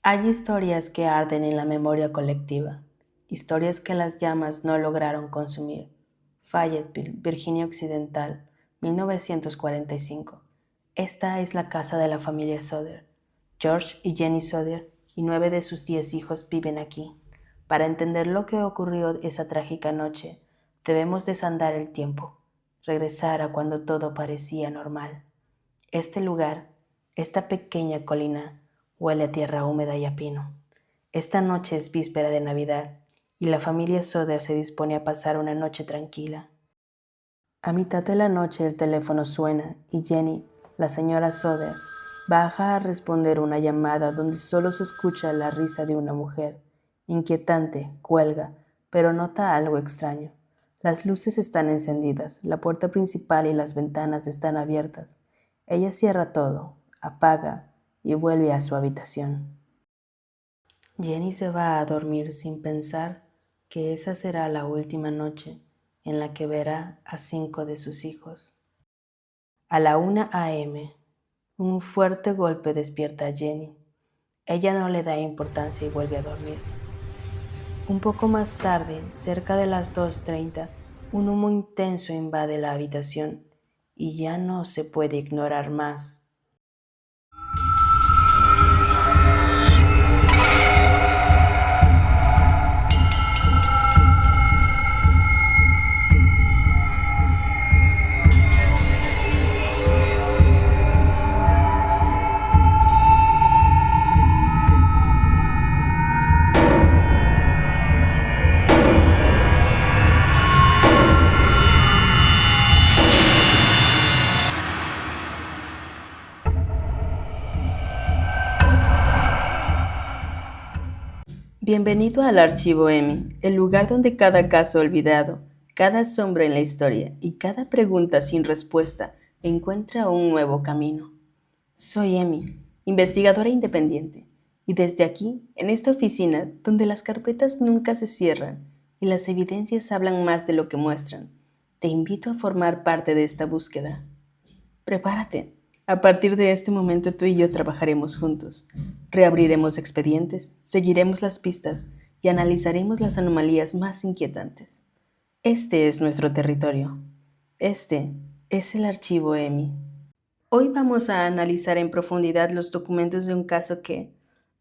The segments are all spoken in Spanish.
Hay historias que arden en la memoria colectiva, historias que las llamas no lograron consumir. Fayetteville, Virginia Occidental, 1945. Esta es la casa de la familia Soder. George y Jenny Soder y 9 de sus 10 hijos viven aquí. Para entender lo que ocurrió esa trágica noche, debemos desandar el tiempo, regresar a cuando todo parecía normal. Este lugar, esta pequeña colina, huele a tierra húmeda y a pino. Esta noche es víspera de Navidad y la familia Soder se dispone a pasar una noche tranquila. A mitad de la noche el teléfono suena y Jenny, la señora Soder, baja a responder una llamada donde solo se escucha la risa de una mujer. Inquietante, cuelga, pero nota algo extraño. Las luces están encendidas, la puerta principal y las ventanas están abiertas. Ella cierra todo, apaga y vuelve a su habitación. Jenny se va a dormir sin pensar que esa será la última noche en la que verá a 5 de sus hijos. A la 1 a.m., un fuerte golpe despierta a Jenny. Ella no le da importancia y vuelve a dormir. Un poco más tarde, cerca de las 2:30, un humo intenso invade la habitación y ya no se puede ignorar más. Bienvenido al Archivo Emmy, el lugar donde cada caso olvidado, cada sombra en la historia y cada pregunta sin respuesta encuentra un nuevo camino. Soy Emmy, investigadora independiente, y desde aquí, en esta oficina donde las carpetas nunca se cierran y las evidencias hablan más de lo que muestran, te invito a formar parte de esta búsqueda. Prepárate. A partir de este momento tú y yo trabajaremos juntos. Reabriremos expedientes, seguiremos las pistas y analizaremos las anomalías más inquietantes. Este es nuestro territorio. Este es el archivo EMI. Hoy vamos a analizar en profundidad los documentos de un caso que,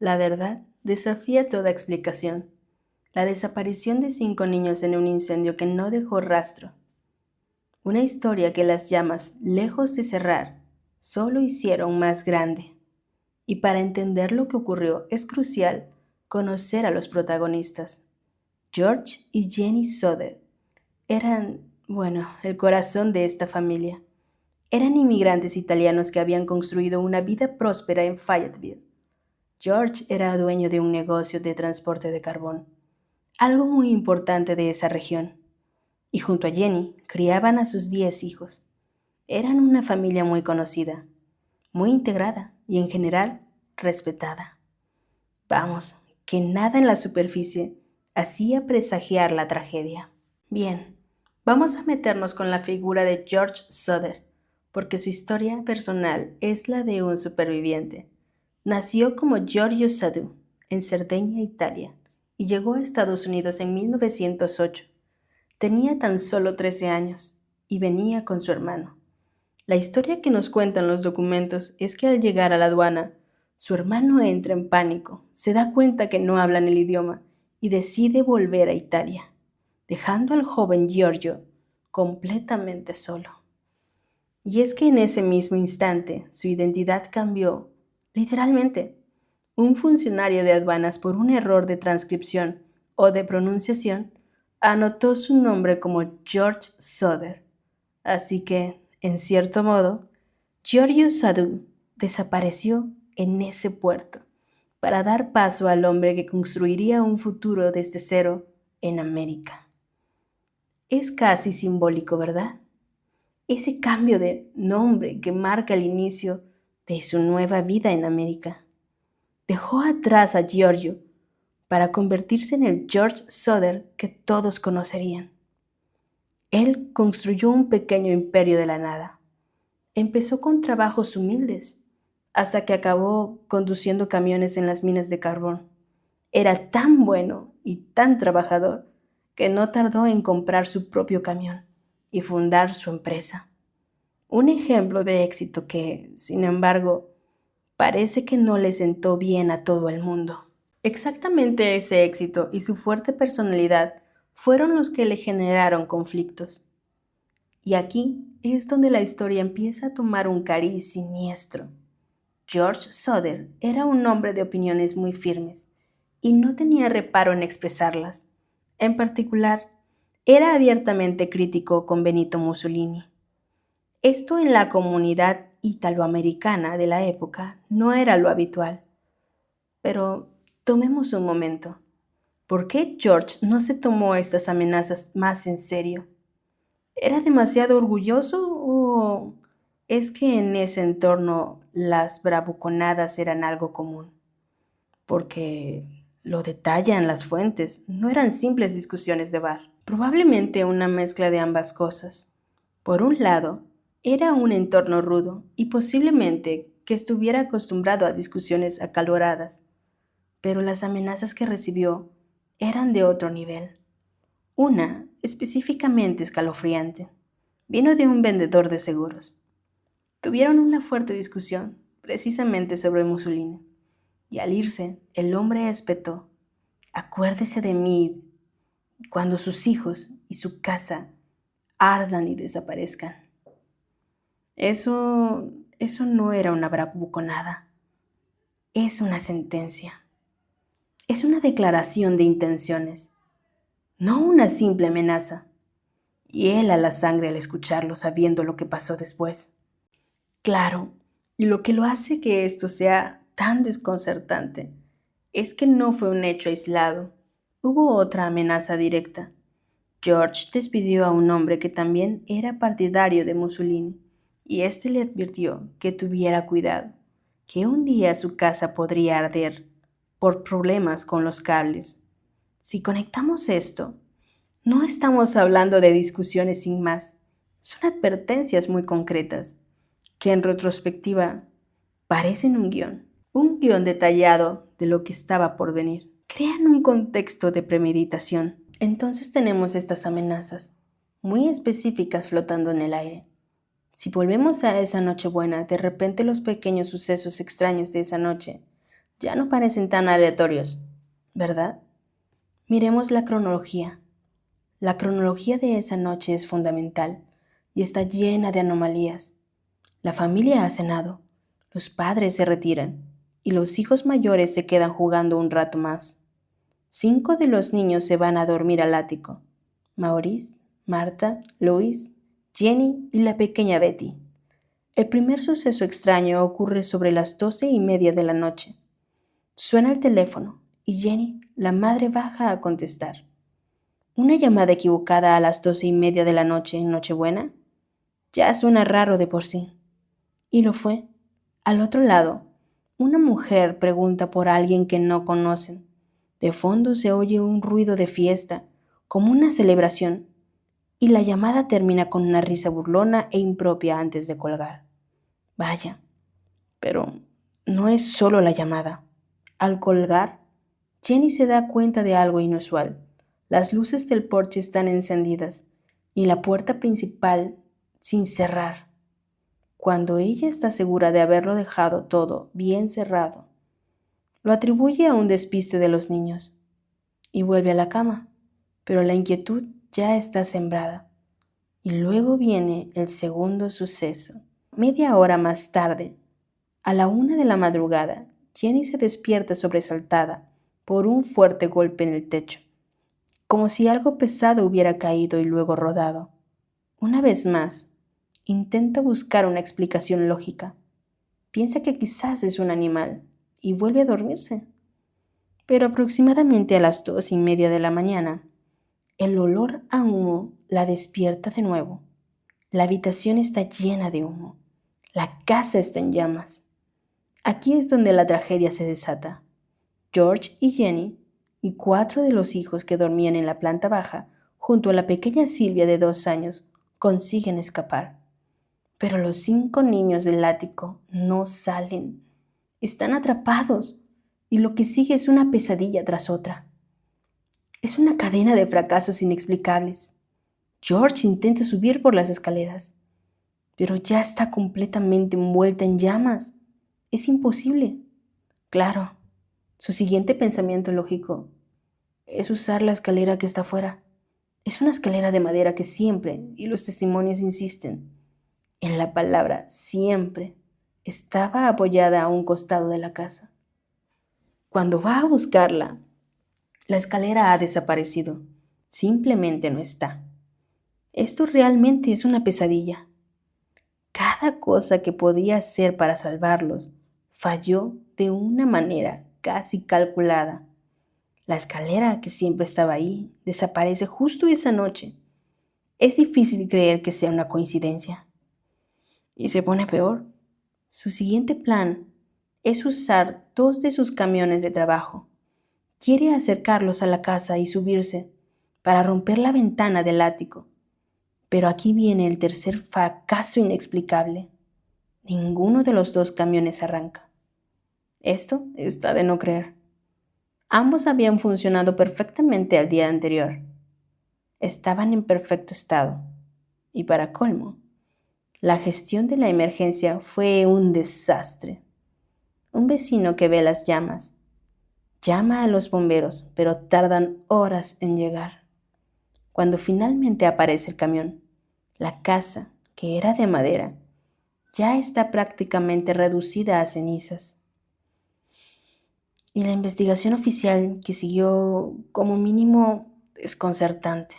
la verdad, desafía toda explicación. La desaparición de 5 niños en un incendio que no dejó rastro. Una historia que las llamas, lejos de cerrar, solo hicieron más grande. Y para entender lo que ocurrió es crucial conocer a los protagonistas. George y Jenny Soder eran, el corazón de esta familia. Eran inmigrantes italianos que habían construido una vida próspera en Fayetteville. George era dueño de un negocio de transporte de carbón, algo muy importante de esa región. Y junto a Jenny criaban a sus 10 hijos. Eran una familia muy conocida, muy integrada y en general respetada. Vamos, que nada en la superficie hacía presagiar la tragedia. Bien, vamos a meternos con la figura de George Soder, porque su historia personal es la de un superviviente. Nació como Giorgio Sadu en Cerdeña, Italia, y llegó a Estados Unidos en 1908. Tenía tan solo 13 años y venía con su hermano. La historia que nos cuentan los documentos es que al llegar a la aduana, su hermano entra en pánico, se da cuenta que no hablan el idioma y decide volver a Italia, dejando al joven Giorgio completamente solo. Y es que en ese mismo instante su identidad cambió, literalmente. Un funcionario de aduanas, por un error de transcripción o de pronunciación, anotó su nombre como George Soder. Así que, en cierto modo, Giorgio Sadu desapareció en ese puerto para dar paso al hombre que construiría un futuro desde cero en América. Es casi simbólico, ¿verdad? Ese cambio de nombre que marca el inicio de su nueva vida en América. Dejó atrás a Giorgio para convertirse en el George Soder que todos conocerían. Él construyó un pequeño imperio de la nada. Empezó con trabajos humildes, hasta que acabó conduciendo camiones en las minas de carbón. Era tan bueno y tan trabajador que no tardó en comprar su propio camión y fundar su empresa. Un ejemplo de éxito que, sin embargo, parece que no le sentó bien a todo el mundo. Exactamente ese éxito y su fuerte personalidad fueron los que le generaron conflictos. Y aquí es donde la historia empieza a tomar un cariz siniestro. George Soder era un hombre de opiniones muy firmes y no tenía reparo en expresarlas. En particular, era abiertamente crítico con Benito Mussolini. Esto en la comunidad italoamericana de la época no era lo habitual. Pero tomemos un momento. ¿Por qué George no se tomó estas amenazas más en serio? ¿Era demasiado orgulloso o es que en ese entorno las bravuconadas eran algo común? Porque lo detallan las fuentes, no eran simples discusiones de bar. Probablemente una mezcla de ambas cosas. Por un lado, era un entorno rudo y posiblemente que estuviera acostumbrado a discusiones acaloradas, pero las amenazas que recibió eran de otro nivel. Una, específicamente escalofriante, vino de un vendedor de seguros. Tuvieron una fuerte discusión, precisamente sobre Mussolini, y al irse, el hombre espetó: acuérdese de mí cuando sus hijos y su casa ardan y desaparezcan. Eso no era una bravuconada, es una sentencia, es una declaración de intenciones, no una simple amenaza. Y él a la sangre al escucharlo, sabiendo lo que pasó después. Claro, y lo que lo hace que esto sea tan desconcertante es que no fue un hecho aislado. Hubo otra amenaza directa. George despidió a un hombre que también era partidario de Mussolini, y éste le advirtió que tuviera cuidado, que un día su casa podría arder por problemas con los cables. Si conectamos esto, no estamos hablando de discusiones sin más, son advertencias muy concretas, que en retrospectiva parecen un guión detallado de lo que estaba por venir. Crean un contexto de premeditación. Entonces tenemos estas amenazas, muy específicas flotando en el aire. Si volvemos a esa Nochebuena, de repente los pequeños sucesos extraños de esa noche ya no parecen tan aleatorios, ¿verdad? Miremos la cronología. La cronología de esa noche es fundamental y está llena de anomalías. La familia ha cenado, los padres se retiran y los hijos mayores se quedan jugando un rato más. 5 de los niños se van a dormir al ático: Maurice, Marta, Louis, Jenny y la pequeña Betty. El primer suceso extraño ocurre sobre las 12:30 de la noche. Suena el teléfono y Jenny, la madre, baja a contestar. ¿Una llamada equivocada a las 12:30 de la noche en Nochebuena? Ya suena raro de por sí. Y lo fue. Al otro lado, una mujer pregunta por alguien que no conocen. De fondo se oye un ruido de fiesta, como una celebración, y la llamada termina con una risa burlona e impropia antes de colgar. Vaya, pero no es solo la llamada. Al colgar, Jenny se da cuenta de algo inusual. Las luces del porche están encendidas y la puerta principal sin cerrar. Cuando ella está segura de haberlo dejado todo bien cerrado, lo atribuye a un despiste de los niños y vuelve a la cama, pero la inquietud ya está sembrada. Y luego viene el segundo suceso. Media hora más tarde, a la 1 de la madrugada, Jenny se despierta sobresaltada por un fuerte golpe en el techo, como si algo pesado hubiera caído y luego rodado. Una vez más, intenta buscar una explicación lógica. Piensa que quizás es un animal y vuelve a dormirse. Pero aproximadamente a las 2:30 de la mañana, el olor a humo la despierta de nuevo. La habitación está llena de humo. La casa está en llamas. Aquí es donde la tragedia se desata. George y Jenny y 4 de los hijos que dormían en la planta baja, junto a la pequeña Silvia de 2 años, consiguen escapar. Pero los 5 niños del ático no salen. Están atrapados y lo que sigue es una pesadilla tras otra. Es una cadena de fracasos inexplicables. George intenta subir por las escaleras, pero ya está completamente envuelta en llamas. Es imposible. Claro, su siguiente pensamiento lógico es usar la escalera que está afuera. Es una escalera de madera que siempre, y los testimonios insisten, en la palabra siempre, estaba apoyada a un costado de la casa. Cuando va a buscarla, la escalera ha desaparecido. Simplemente no está. Esto realmente es una pesadilla. Cada cosa que podía hacer para salvarlos falló de una manera casi calculada. La escalera que siempre estaba ahí desaparece justo esa noche. Es difícil creer que sea una coincidencia. Y se pone peor. Su siguiente plan es usar 2 de sus camiones de trabajo. Quiere acercarlos a la casa y subirse para romper la ventana del ático. Pero aquí viene el tercer fracaso inexplicable. Ninguno de los 2 camiones arranca. Esto está de no creer. Ambos habían funcionado perfectamente al día anterior. Estaban en perfecto estado. Y para colmo, la gestión de la emergencia fue un desastre. Un vecino que ve las llamas llama a los bomberos, pero tardan horas en llegar. Cuando finalmente aparece el camión, la casa, que era de madera, ya está prácticamente reducida a cenizas. Y la investigación oficial que siguió como mínimo desconcertante.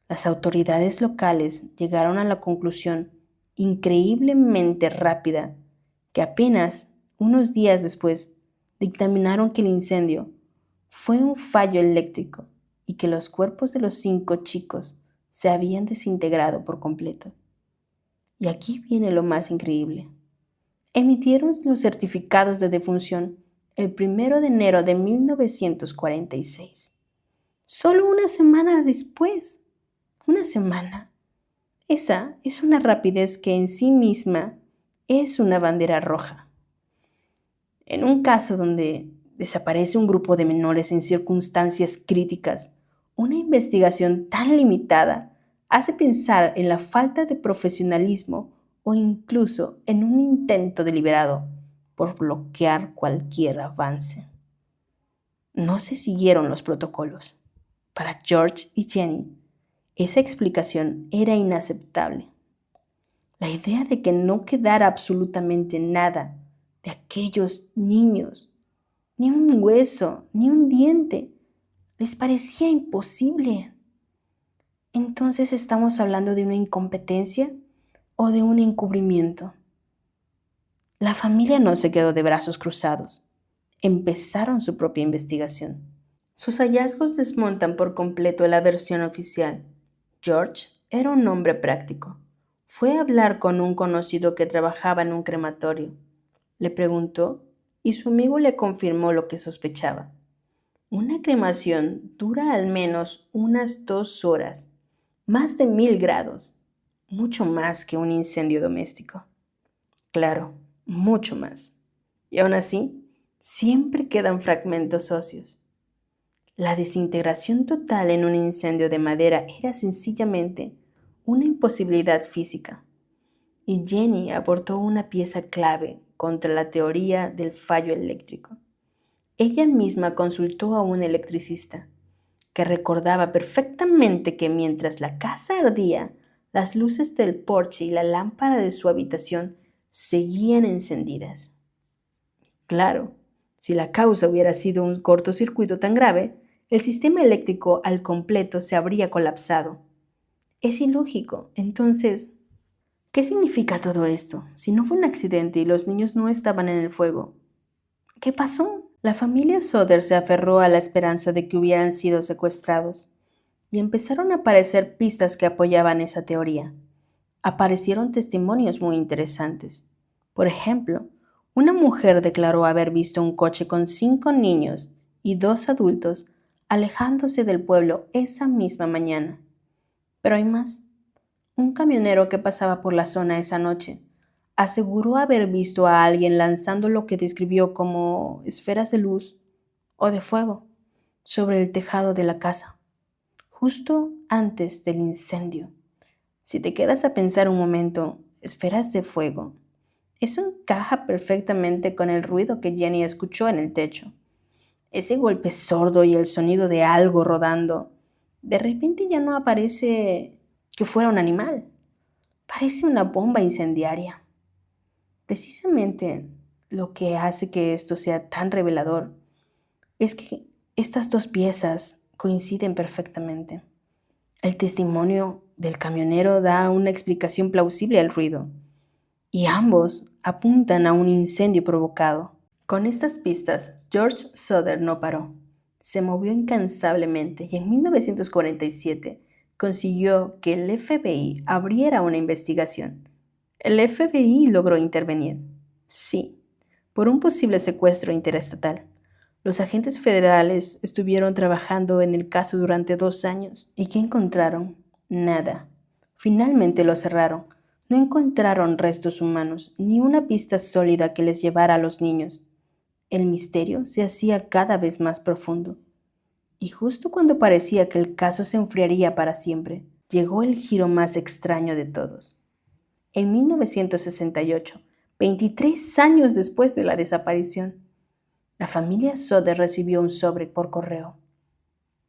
Las autoridades locales llegaron a la conclusión increíblemente rápida que apenas unos días después dictaminaron que el incendio fue un fallo eléctrico y que los cuerpos de los 5 chicos se habían desintegrado por completo. Y aquí viene lo más increíble. Emitieron los certificados de defunción el 1 de enero de 1946. Solo una semana después. Una semana. Esa es una rapidez que en sí misma es una bandera roja. En un caso donde desaparece un grupo de menores en circunstancias críticas, una investigación tan limitada hace pensar en la falta de profesionalismo o incluso en un intento deliberado por bloquear cualquier avance. No se siguieron los protocolos. Para George y Jenny, esa explicación era inaceptable. La idea de que no quedara absolutamente nada de aquellos niños, ni un hueso, ni un diente, les parecía imposible. Entonces, ¿estamos hablando de una incompetencia o de un encubrimiento? La familia no se quedó de brazos cruzados. Empezaron su propia investigación. Sus hallazgos desmontan por completo la versión oficial. George era un hombre práctico. Fue a hablar con un conocido que trabajaba en un crematorio. Le preguntó y su amigo le confirmó lo que sospechaba. Una cremación dura al menos unas 2 horas, más de 1000 grados, mucho más que un incendio doméstico. Claro, mucho más. Y aún así, siempre quedan fragmentos óseos. La desintegración total en un incendio de madera era sencillamente una imposibilidad física, y Jenny aportó una pieza clave contra la teoría del fallo eléctrico. Ella misma consultó a un electricista, que recordaba perfectamente que mientras la casa ardía, las luces del porche y la lámpara de su habitación seguían encendidas. Claro, si la causa hubiera sido un cortocircuito tan grave, el sistema eléctrico al completo se habría colapsado. Es ilógico. Entonces, ¿qué significa todo esto? Si no fue un accidente y los niños no estaban en el fuego, ¿qué pasó? La familia Soder se aferró a la esperanza de que hubieran sido secuestrados, y empezaron a aparecer pistas que apoyaban esa teoría. Aparecieron testimonios muy interesantes. Por ejemplo, una mujer declaró haber visto un coche con 5 niños y 2 adultos alejándose del pueblo esa misma mañana. Pero hay más. Un camionero que pasaba por la zona esa noche aseguró haber visto a alguien lanzando lo que describió como esferas de luz o de fuego sobre el tejado de la casa, justo antes del incendio. Si te quedas a pensar un momento, esferas de fuego, eso encaja perfectamente con el ruido que Jenny escuchó en el techo. Ese golpe sordo y el sonido de algo rodando. De repente ya no aparece que fuera un animal. Parece una bomba incendiaria. Precisamente lo que hace que esto sea tan revelador es que estas dos piezas coinciden perfectamente. El testimonio del camionero da una explicación plausible al ruido, y ambos apuntan a un incendio provocado. Con estas pistas, George Souther no paró. Se movió incansablemente y en 1947 consiguió que el FBI abriera una investigación. El FBI logró intervenir, sí, por un posible secuestro interestatal. Los agentes federales estuvieron trabajando en el caso durante 2 años. ¿Y qué encontraron? Nada. Finalmente lo cerraron. No encontraron restos humanos, ni una pista sólida que les llevara a los niños. El misterio se hacía cada vez más profundo. Y justo cuando parecía que el caso se enfriaría para siempre, llegó el giro más extraño de todos. En 1968, 23 años después de la desaparición, la familia Soder recibió un sobre por correo,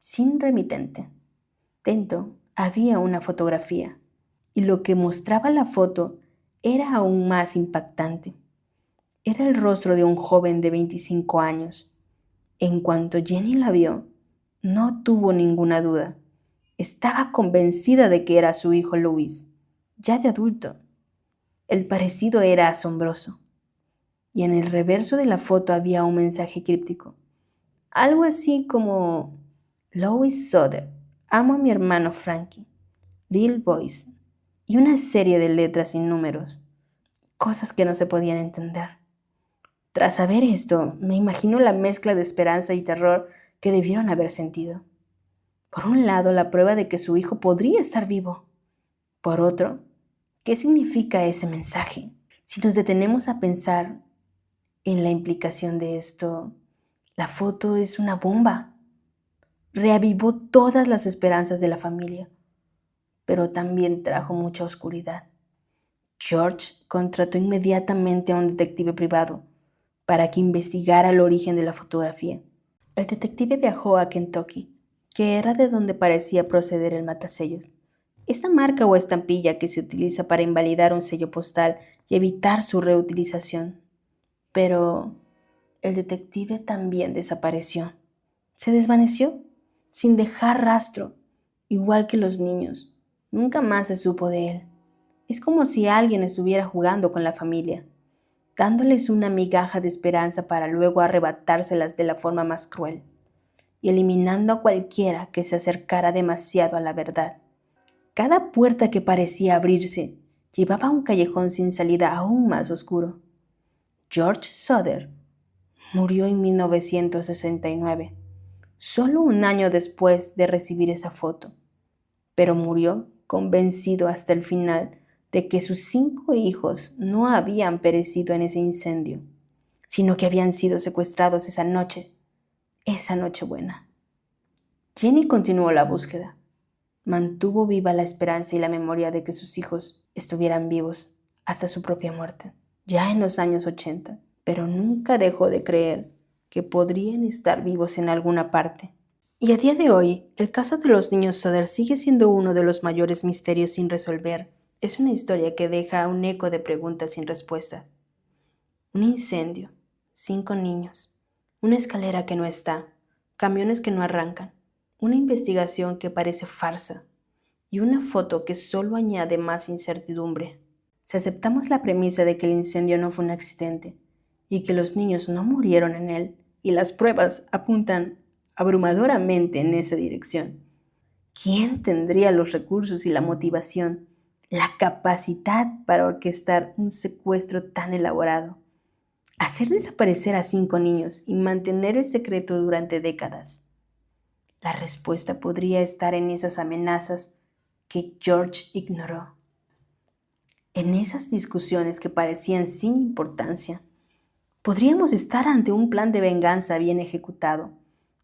sin remitente. Dentro había una fotografía, y lo que mostraba la foto era aún más impactante. Era el rostro de un joven de 25 años. En cuanto Jenny la vio, no tuvo ninguna duda. Estaba convencida de que era su hijo Louis, ya de adulto. El parecido era asombroso, y en el reverso de la foto había un mensaje críptico. Algo así como: Louis Soder, amo a mi hermano Frankie, Little Boys, y una serie de letras sin números, cosas que no se podían entender. Tras saber esto, me imagino la mezcla de esperanza y terror que debieron haber sentido. Por un lado, la prueba de que su hijo podría estar vivo. Por otro, ¿qué significa ese mensaje? Si nos detenemos a pensar en la implicación de esto, la foto es una bomba. Reavivó todas las esperanzas de la familia, pero también trajo mucha oscuridad. George contrató inmediatamente a un detective privado para que investigara el origen de la fotografía. El detective viajó a Kentucky, que era de donde parecía proceder el matasellos. Esta marca o estampilla que se utiliza para invalidar un sello postal y evitar su reutilización. Pero el detective también desapareció. Se desvaneció, sin dejar rastro, igual que los niños. Nunca más se supo de él. Es como si alguien estuviera jugando con la familia, dándoles una migaja de esperanza para luego arrebatárselas de la forma más cruel, y eliminando a cualquiera que se acercara demasiado a la verdad. Cada puerta que parecía abrirse llevaba a un callejón sin salida aún más oscuro. George Soder murió en 1969, solo un año después de recibir esa foto, pero murió convencido hasta el final de que sus 5 hijos no habían perecido en ese incendio, sino que habían sido secuestrados esa noche buena. Jenny continuó la búsqueda. Mantuvo viva la esperanza y la memoria de que sus hijos estuvieran vivos hasta su propia muerte, ya en los años 80, pero nunca dejó de creer que podrían estar vivos en alguna parte. Y a día de hoy, el caso de los niños Soder sigue siendo uno de los mayores misterios sin resolver. Es una historia que deja un eco de preguntas sin respuesta. Un incendio, 5 niños, una escalera que no está, camiones que no arrancan, una investigación que parece farsa y una foto que solo añade más incertidumbre. Si aceptamos la premisa de que el incendio no fue un accidente y que los niños no murieron en él, y las pruebas apuntan abrumadoramente en esa dirección, ¿quién tendría los recursos y la motivación, la capacidad para orquestar un secuestro tan elaborado? Hacer desaparecer a 5 niños y mantener el secreto durante décadas. La respuesta podría estar en esas amenazas que George ignoró. En esas discusiones que parecían sin importancia, podríamos estar ante un plan de venganza bien ejecutado,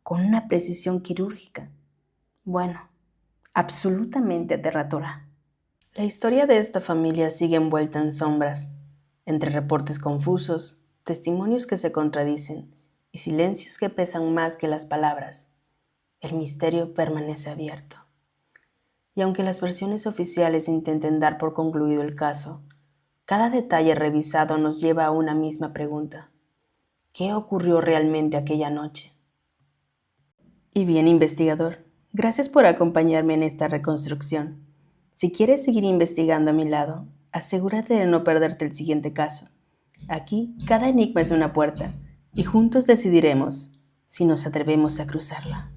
con una precisión quirúrgica. Bueno, absolutamente aterradora. La historia de esta familia sigue envuelta en sombras, entre reportes confusos, testimonios que se contradicen y silencios que pesan más que las palabras. El misterio permanece abierto. Y aunque las versiones oficiales intenten dar por concluido el caso, cada detalle revisado nos lleva a una misma pregunta. ¿Qué ocurrió realmente aquella noche? Y bien, investigador, gracias por acompañarme en esta reconstrucción. Si quieres seguir investigando a mi lado, asegúrate de no perderte el siguiente caso. Aquí, cada enigma es una puerta, y juntos decidiremos si nos atrevemos a cruzarla.